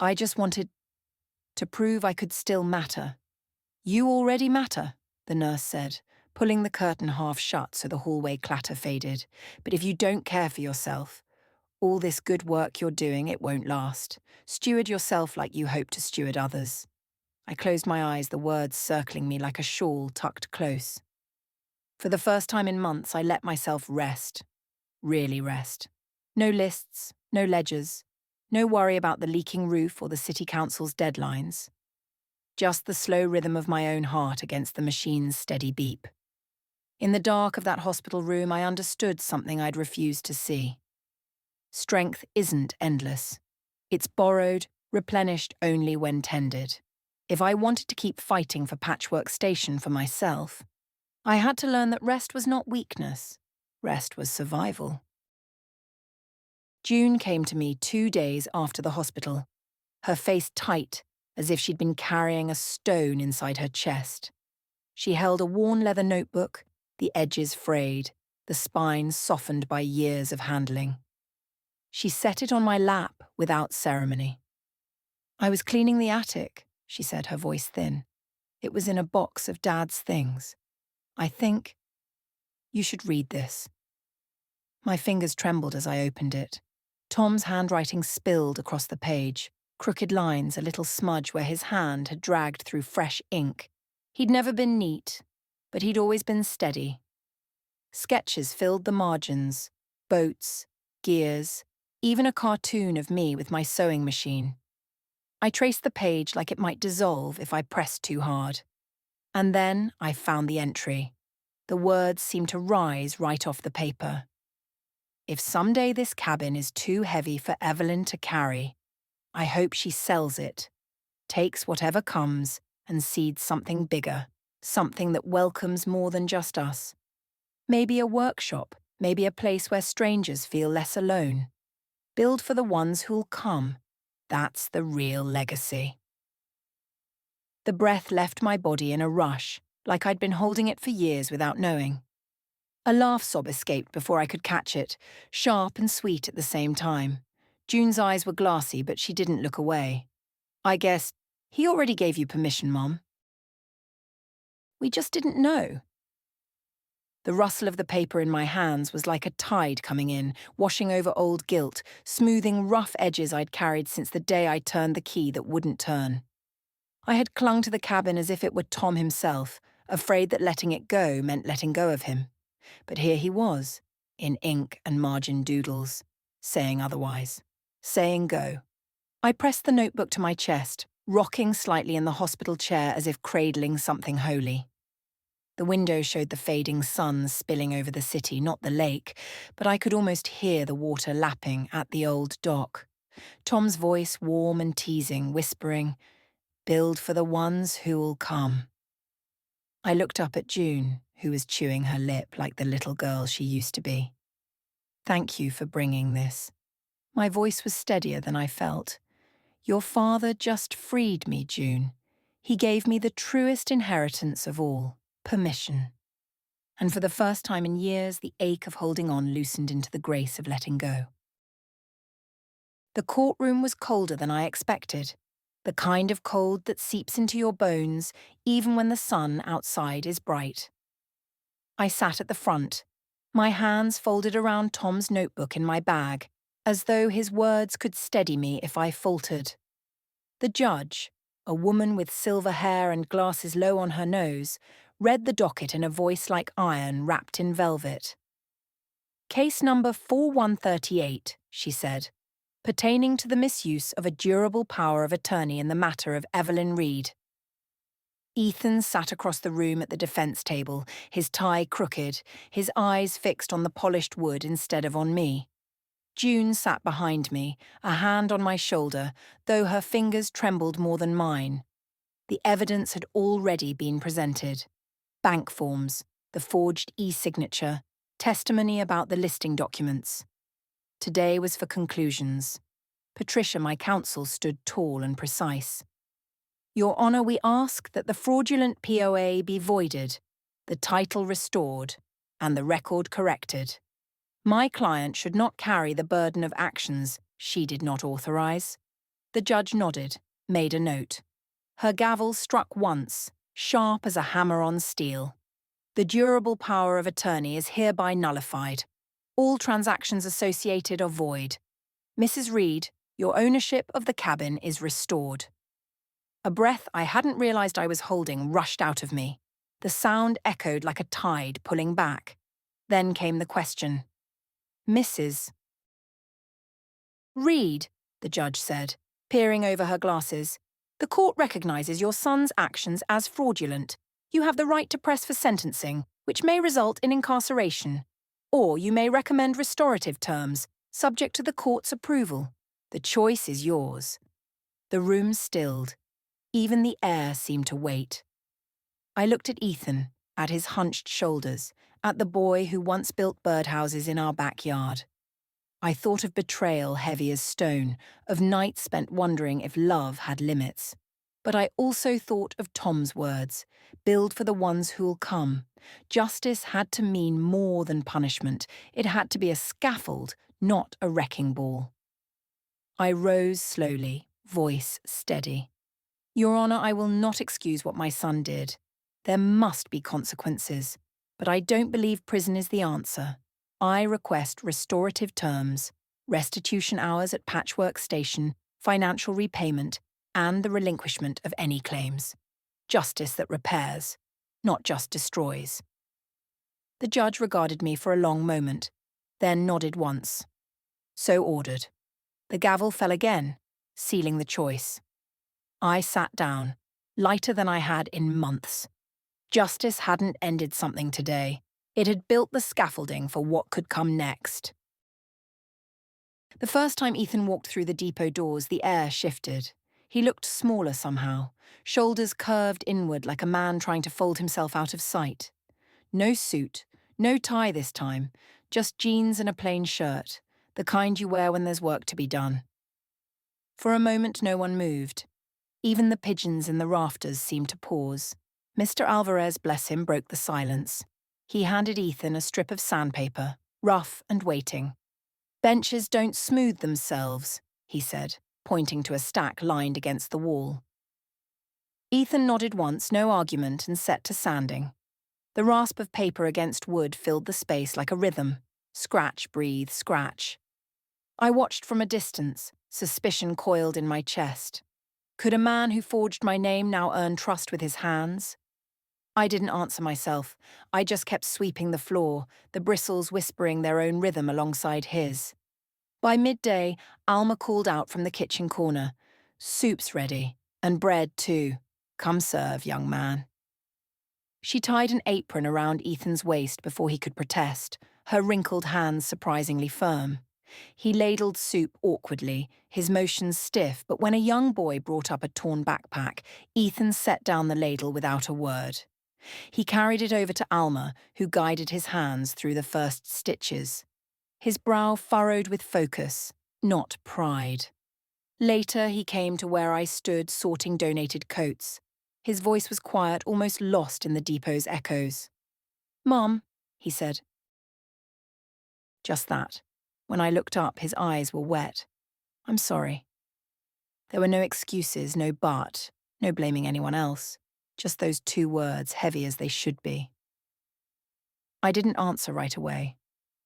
I just wanted to prove I could still matter. "You already matter," the nurse said, pulling the curtain half shut so the hallway clatter faded. "But if you don't care for yourself, all this good work you're doing, it won't last. Steward yourself like you hope to steward others." I closed my eyes, the words circling me like a shawl tucked close. For the first time in months, I let myself rest. Really rest. No lists, no ledgers, no worry about the leaking roof or the city council's deadlines. Just the slow rhythm of my own heart against the machine's steady beep. In the dark of that hospital room, I understood something I'd refused to see. Strength isn't endless. It's borrowed, replenished only when tended. If I wanted to keep fighting for Patchwork Station for myself, I had to learn that rest was not weakness. Rest was survival. June came to me 2 days after the hospital, her face tight, as if she'd been carrying a stone inside her chest. She held a worn leather notebook, the edges frayed, the spine softened by years of handling. She set it on my lap without ceremony. "I was cleaning the attic," she said, her voice thin. "It was in a box of Dad's things. I think you should read this." My fingers trembled as I opened it. Tom's handwriting spilled across the page, crooked lines, a little smudge where his hand had dragged through fresh ink. He'd never been neat, but he'd always been steady. Sketches filled the margins, boats, gears, even a cartoon of me with my sewing machine. I traced the page like it might dissolve if I pressed too hard. And then I found the entry. The words seemed to rise right off the paper. "If someday this cabin is too heavy for Evelyn to carry, I hope she sells it, takes whatever comes, and seeds something bigger, something that welcomes more than just us. Maybe a workshop, Maybe a place where strangers feel less alone. Build for the ones who'll come. That's the real legacy. The breath left my body in a rush, like I'd been holding it for years without knowing. A laugh sob escaped before I could catch it, sharp and sweet at the same time. June's eyes were glassy, but she didn't look away. I guessed, he already gave you permission, Mom. We just didn't know. The rustle of the paper in my hands was like a tide coming in, washing over old guilt, smoothing rough edges I'd carried since the day I turned the key that wouldn't turn. I had clung to the cabin as if it were Tom himself, afraid that letting it go meant letting go of him. But here he was, in ink and margin doodles, saying otherwise, saying go. I pressed the notebook to my chest, rocking slightly in the hospital chair as if cradling something holy. The window showed the fading sun spilling over the city, not the lake, but I could almost hear the water lapping at the old dock. Tom's voice warm and teasing, whispering, "Build for the ones who'll come." I looked up at June, who was chewing her lip like the little girl she used to be. "Thank you for bringing this." My voice was steadier than I felt. "Your father just freed me, June. He gave me the truest inheritance of all, permission." And for the first time in years, the ache of holding on loosened into the grace of letting go. The courtroom was colder than I expected, the kind of cold that seeps into your bones even when the sun outside is bright. I sat at the front, my hands folded around Tom's notebook in my bag, as though his words could steady me if I faltered. The judge, a woman with silver hair and glasses low on her nose, read the docket in a voice like iron wrapped in velvet. "Case number 4138, she said, "pertaining to the misuse of a durable power of attorney in the matter of Evelyn Reed." Ethan sat across the room at the defense table, his tie crooked, his eyes fixed on the polished wood instead of on me. June sat behind me, a hand on my shoulder, though her fingers trembled more than mine. The evidence had already been presented. Bank forms, the forged e-signature, testimony about the listing documents. Today was for conclusions. Patricia, my counsel, stood tall and precise. "Your Honour, we ask that the fraudulent POA be voided, the title restored, and the record corrected. My client should not carry the burden of actions she did not authorise." The judge nodded, made a note. Her gavel struck once, sharp as a hammer on steel. "The durable power of attorney is hereby nullified. All transactions associated are void. Mrs. Reed, your ownership of the cabin is restored." A breath I hadn't realised I was holding rushed out of me. The sound echoed like a tide pulling back. Then came the question. "Mrs. Reed," the judge said, peering over her glasses, "the court recognises your son's actions as fraudulent. You have the right to press for sentencing, which may result in incarceration. Or you may recommend restorative terms, subject to the court's approval. The choice is yours." The room stilled. Even the air seemed to wait. I looked at Ethan, at his hunched shoulders, at the boy who once built birdhouses in our backyard. I thought of betrayal heavy as stone, of nights spent wondering if love had limits. But I also thought of Tom's words, "Build for the ones who'll come." Justice had to mean more than punishment. It had to be a scaffold, not a wrecking ball. I rose slowly, voice steady. "Your Honour, I will not excuse what my son did. There must be consequences, but I don't believe prison is the answer. I request restorative terms, restitution hours at Patchwork Station, financial repayment, and the relinquishment of any claims. Justice that repairs, not just destroys." The judge regarded me for a long moment, then nodded once. "So ordered." The gavel fell again, sealing the choice. I sat down, lighter than I had in months. Justice hadn't ended something today. It had built the scaffolding for what could come next. The first time Ethan walked through the depot doors, the air shifted. He looked smaller somehow, shoulders curved inward like a man trying to fold himself out of sight. No suit, no tie this time, Just jeans and a plain shirt, the kind you wear when there's work to be done. For a moment, no one moved. Even the pigeons in the rafters seemed to pause. Mr. Alvarez, bless him, broke the silence. He handed Ethan a strip of sandpaper, rough and waiting. "Benches don't smooth themselves," he said, pointing to a stack lined against the wall. Ethan nodded once, no argument, and set to sanding. The rasp of paper against wood filled the space like a rhythm. Scratch, breathe, scratch. I watched from a distance, suspicion coiled in my chest. Could a man who forged my name now earn trust with his hands? I didn't answer myself. I just kept sweeping the floor, the bristles whispering their own rhythm alongside his. By midday, Alma called out from the kitchen corner. "Soup's ready, and bread too. Come serve, young man." She tied an apron around Ethan's waist before he could protest, her wrinkled hands surprisingly firm. He ladled soup awkwardly, his motions stiff, but when a young boy brought up a torn backpack, Ethan set down the ladle without a word. He carried it over to Alma, who guided his hands through the first stitches. His brow furrowed with focus, not pride. Later, he came to where I stood sorting donated coats. His voice was quiet, almost lost in the depot's echoes. "Mom," he said. Just that. When I looked up, his eyes were wet. "I'm sorry." There were no excuses, no but, no blaming anyone else. Just those two words, heavy as they should be. I didn't answer right away.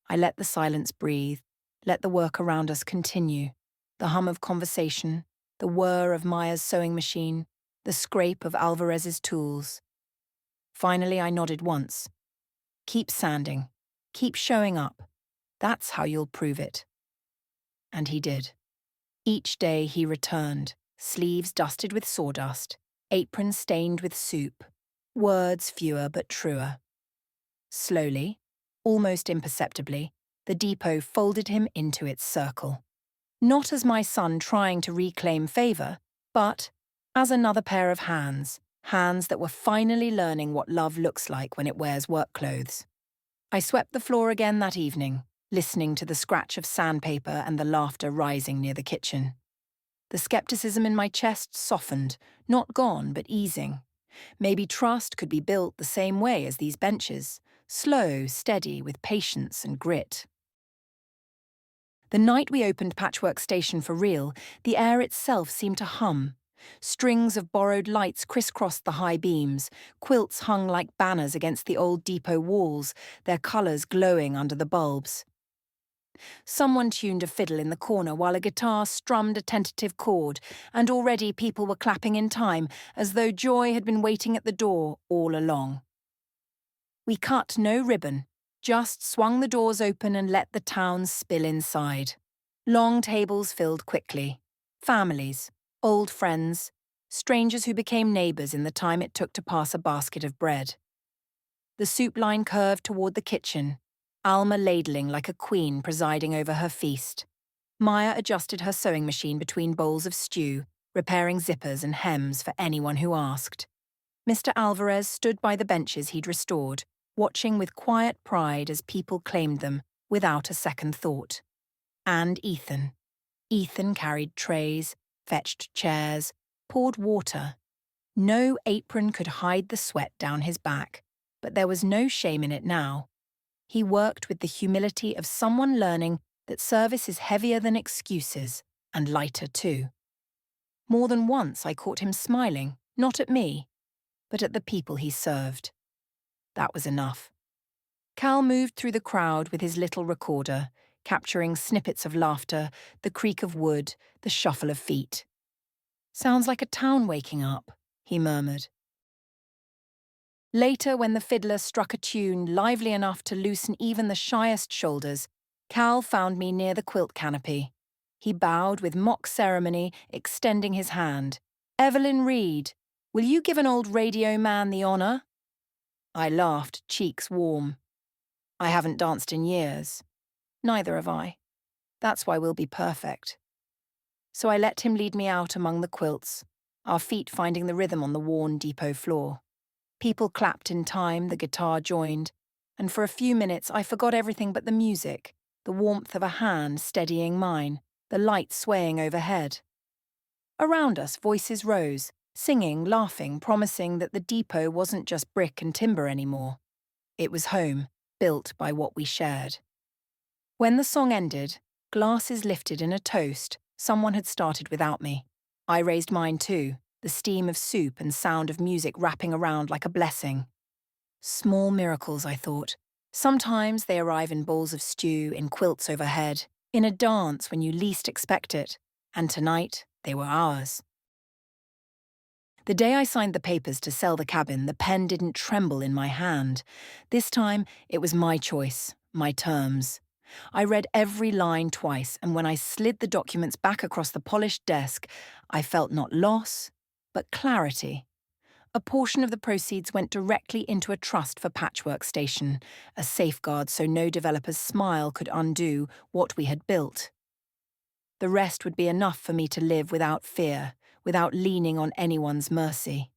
I let the silence breathe, let the work around us continue. The hum of conversation, the whir of Maya's sewing machine, the scrape of Alvarez's tools. Finally, I nodded once. "Keep sanding. Keep showing up. That's how you'll prove it." And he did. Each day he returned, sleeves dusted with sawdust, apron stained with soup, words fewer but truer. Slowly, almost imperceptibly, the depot folded him into its circle. Not as my son trying to reclaim favor, but as another pair of hands, hands that were finally learning what love looks like when it wears work clothes. I swept the floor again that evening, listening to the scratch of sandpaper and the laughter rising near the kitchen. The skepticism in my chest softened, not gone, but easing. Maybe trust could be built the same way as these benches, slow, steady, with patience and grit. The night we opened Patchwork Station for real, the air itself seemed to hum. Strings of borrowed lights crisscrossed the high beams, quilts hung like banners against the old depot walls, their colours glowing under the bulbs. Someone tuned a fiddle in the corner while a guitar strummed a tentative chord, and already people were clapping in time, as though joy had been waiting at the door all along. We cut no ribbon, just swung the doors open and let the town spill inside. Long tables filled quickly. Families, old friends, strangers who became neighbours in the time it took to pass a basket of bread. The soup line curved toward the kitchen, Alma ladling like a queen presiding over her feast. Maya adjusted her sewing machine between bowls of stew, repairing zippers and hems for anyone who asked. Mr. Alvarez stood by the benches he'd restored, watching with quiet pride as people claimed them without a second thought. And Ethan. Ethan carried trays, fetched chairs, poured water. No apron could hide the sweat down his back, but there was no shame in it now. He worked with the humility of someone learning that service is heavier than excuses, and lighter too. More than once I caught him smiling, not at me, but at the people he served. That was enough. Cal moved through the crowd with his little recorder, capturing snippets of laughter, the creak of wood, the shuffle of feet. "Sounds like a town waking up," he murmured. Later, when the fiddler struck a tune lively enough to loosen even the shyest shoulders, Cal found me near the quilt canopy. He bowed with mock ceremony, extending his hand. "Evelyn Reed, will you give an old radio man the honour?" I laughed, cheeks warm. "I haven't danced in years." "Neither have I. That's why we'll be perfect." So I let him lead me out among the quilts, our feet finding the rhythm on the worn depot floor. People clapped in time, the guitar joined, and for a few minutes I forgot everything but the music, the warmth of a hand steadying mine, the light swaying overhead. Around us, voices rose, singing, laughing, promising that the depot wasn't just brick and timber anymore. It was home, built by what we shared. When the song ended, glasses lifted in a toast someone had started without me. I raised mine too, the steam of soup and sound of music wrapping around like a blessing. Small miracles, I thought. Sometimes they arrive in bowls of stew, in quilts overhead, in a dance when you least expect it, and tonight they were ours. The day I signed the papers to sell the cabin, the pen didn't tremble in my hand. This time, it was my choice, my terms. I read every line twice, and when I slid the documents back across the polished desk, I felt not loss, but clarity. A portion of the proceeds went directly into a trust for Patchwork Station, a safeguard so no developer's smile could undo what we had built. The rest would be enough for me to live without fear, without leaning on anyone's mercy.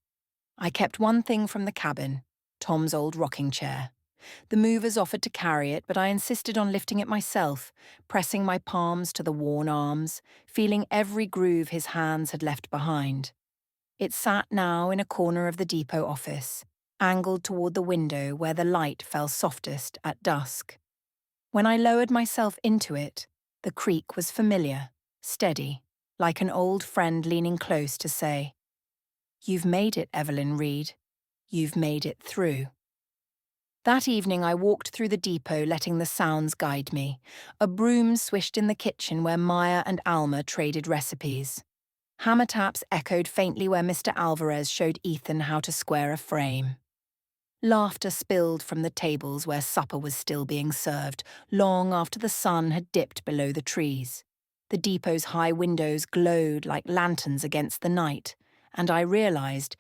I kept one thing from the cabin, Tom's old rocking chair. The movers offered to carry it, but I insisted on lifting it myself, pressing my palms to the worn arms, feeling every groove his hands had left behind. It sat now in a corner of the depot office, angled toward the window where the light fell softest at dusk. When I lowered myself into it, the creak was familiar, steady, like an old friend leaning close to say, "You've made it, Evelyn Reed. You've made it through." That evening I walked through the depot letting the sounds guide me. A broom swished in the kitchen where Maya and Alma traded recipes. Hammer taps echoed faintly where Mr. Alvarez showed Ethan how to square a frame. Laughter spilled from the tables where supper was still being served, long after the sun had dipped below the trees. The depot's high windows glowed like lanterns against the night, and I realized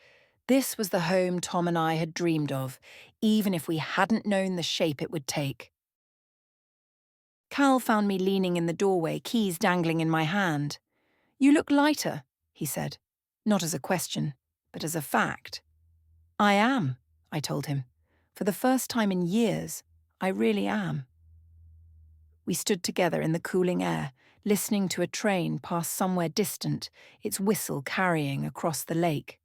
this was the home Tom and I had dreamed of, even if we hadn't known the shape it would take. Cal found me leaning in the doorway, keys dangling in my hand. "You look lighter," he said, not as a question, but as a fact. "I am," I told him. "For the first time in years, I really am." We stood together in the cooling air, listening to a train pass somewhere distant, its whistle carrying across the lake.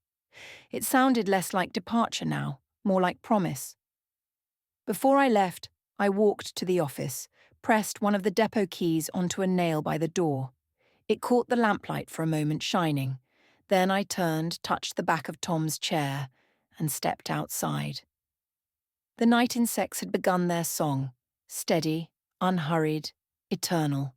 It sounded less like departure now, more like promise. Before I left, I walked to the office, pressed one of the depot keys onto a nail by the door. It caught the lamplight for a moment shining. Then I turned, touched the back of Tom's chair, and stepped outside. The night insects had begun their song, steady, unhurried, eternal.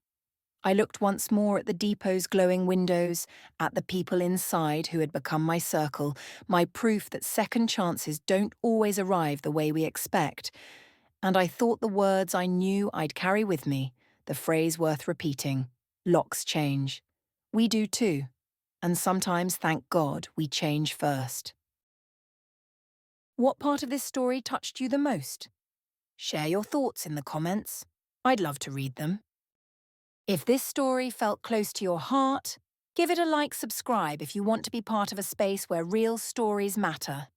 I looked once more at the depot's glowing windows, at the people inside who had become my circle, my proof that second chances don't always arrive the way we expect, and I thought the words I knew I'd carry with me, the phrase worth repeating, locks change. We do too, and sometimes, thank God, we change first. What part of this story touched you the most? Share your thoughts in the comments. I'd love to read them. If this story felt close to your heart, give it a like, subscribe if you want to be part of a space where real stories matter.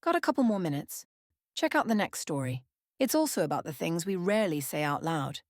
Got a couple more minutes? Check out the next story. It's also about the things we rarely say out loud.